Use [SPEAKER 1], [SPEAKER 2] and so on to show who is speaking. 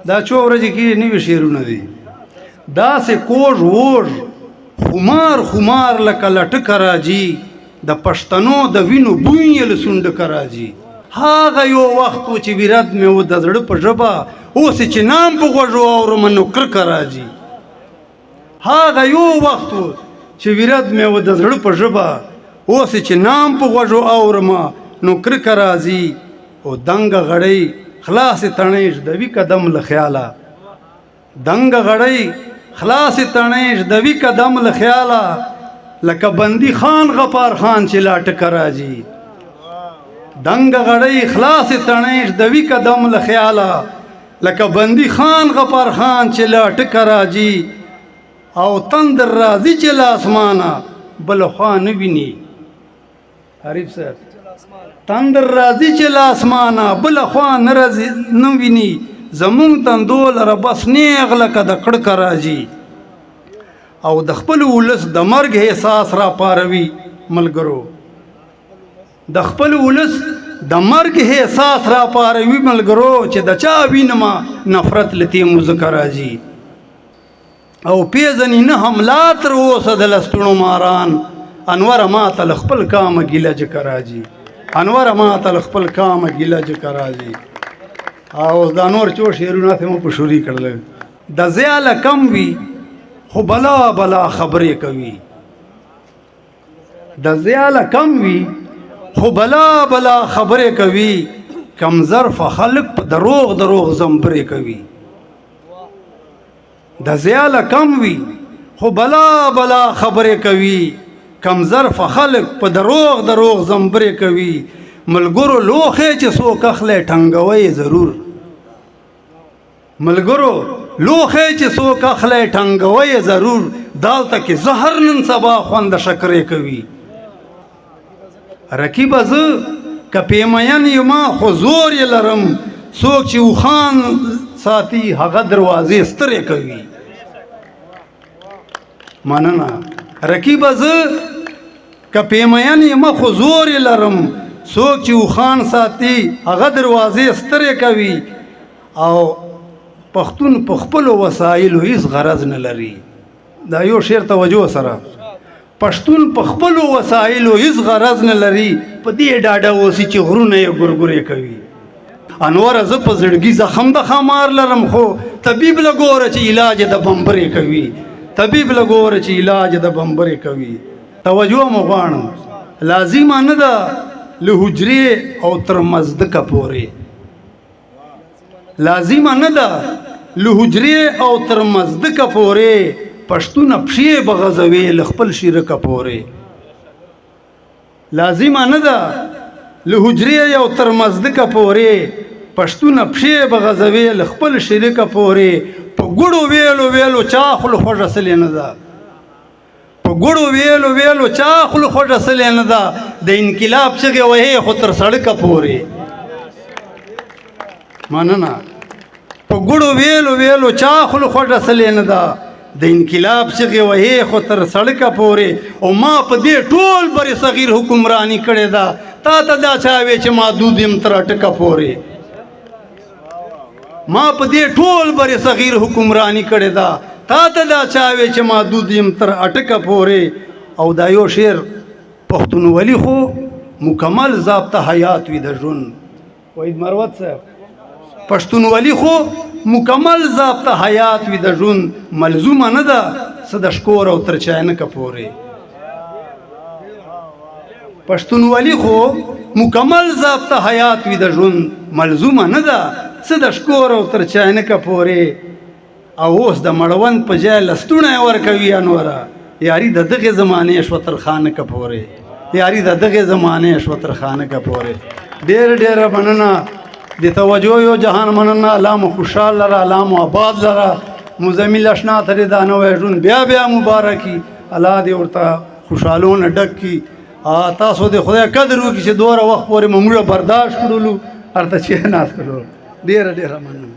[SPEAKER 1] دا څو ورځې کې نوي شعرونه دي داسې کوږ ووږ خمار خمار لکه لټکه راځي د پښتنو د وینو بوی یې له سونډکه راځي هغه یو وخت و چې ویرت مې و د زړه په ژبه اوس چې نام په غوږو اورم نو کرکه راځي هغه یو وخت و چې ویرت مې و د زړه په ژبه اوس چې نام په غوږو اورم نو کرکه راځي او دنګه غړۍ خلاصې تڼۍ ژدوي قدم له خیاله دنګه غړۍ خلاصې تڼۍ ژدوي قدم له خیاله لکه بندي خان غفار خان چې لا ټکه راځي دنګه غړۍ خلاصې تڼۍ ژدوي قدم له خیاله لکه بندي خان غفار خان چې لا ټکه راځي او تندر راځي چې له اسمانه بله خوا نه ویني حریف صاحب تندر راځي چې له اسمانه بله خوا نه ویني زمونږ تندو لره بس نیغ لکه د کړکه راځي او د خپل ولس د مرګ احساس را پاروي ملګرو د خپل ولس د مرګ احساس را پاروي ملګرو چې د چا وینما نفرت لتی مذکر راځي او پیژنې نه حملا تر اوسه د لستوڼو ماران انور ما ته خپل کام ګیله جکه راځي انور ما ته خپل کام ګیله جکه راځي او دا نور چو شعرونه ته مو په شوري کړل د زیاله کم وي خو بلا بلا خبرې کوي د زیاله کم وي خو بلا بلا خبرې کوي کم ظرف خلق په دروغ دروغ زمبرې کوي د زیاله کم وي خو بلا بلا خبرې کوي کم ظرف خلق په دروغ دروغ زمبرې کوي ملګرو لوخې چې څوک اخلی ټنګوي ضرور ملګرو لوخې چې څوک اخلی ټنګوي ضرور دالته کې زهر نن سبا خوند شکرې کوي رقیبه زه که پیمین یما خو زور یې لرم څوک چې اوخان ساتي هغه دروازې سترې کوي مننه رقیبه زه که پیمین یما خو زور یې لرم څوک چې اوخان ساتي هغه دروازې سترې کوي او پښتون په خپلو وسایلو هیڅ غرض نه لري دا یو شعر توجه سره پښتون په خپلو وسایلو هیڅ غرض نه لري په دې ډاډه اوسي چې غرونه یې ګورګورې کوي انوره زه په زړګي زخم د خمار لرم خو طبیب لګوره چې علاج د بمبرې کوي طبیب لګوره چې علاج د بمبرې کوي توجه مو غواړم لازمه نه ده له حجرې او تر مزدکه پورې لازمه نه ده له حجرې او تر مزدکه پورې پښتونه پښې بغځوي له خپل شیرکه پورې لازمه نه ده له حجرې او تر مزدکه پورې پښتونه پښې بغځوي له خپل شیرکه پورې په ګړو ویلو ویلو چا خپل خوږه سلې نه ده په ګړو ویلو ویلو چا خپل خوږه سلې نه ده د انقلاب چغې وهې خو تر سړکه پورې مننه په ګړو ویلو ویلو چا خپل خوږه سلې نه ده د انقلاب چغې وهې خو تر سړکه پورې او ما په دې ټول بر صغیر حکمرانی کړې ده تا ته دا چا وی چې محدود یم تر اټکه پورې ما په دې ټول بر صغیر حکمرانی کړې ده تا ته دا چا وی چې محدود یم تر اټکه پورې او دا یو شعر پښتونولي خو مکمل ضابطه حیات وي د ژوند وحید مروت صاحب پښتونولي خو مکمل ضابطه حیات وي د ژوند ملزومه نه ده څه د شکور او تر چاینکه پورې پښتونولي خو مکمل ضابطه حیات وي د ژوند ملزومه نه ده څه د شکور او تر چاینکه پورې او اوس د مړوند په ځای لستوڼی ورکوي انوره یاري د دغې زمانې شوه تر خانکه پورې یاري د دغې زمانې شوه تر خانکه پورې ډېره ډېره مننه د توجه یو جهان مننه الله مو خوشحال لره الله مو آباد لره مزمل اشنا ته دا نوی ژوند بیا بیا مبارکي الله دې ورته خوشحالونه ډک کړي تاسو د خدای قدر وکړي چې دومره وخت پورې موږ برداشت کړلو هلته چې ناست کړو ډېره ډېره مننه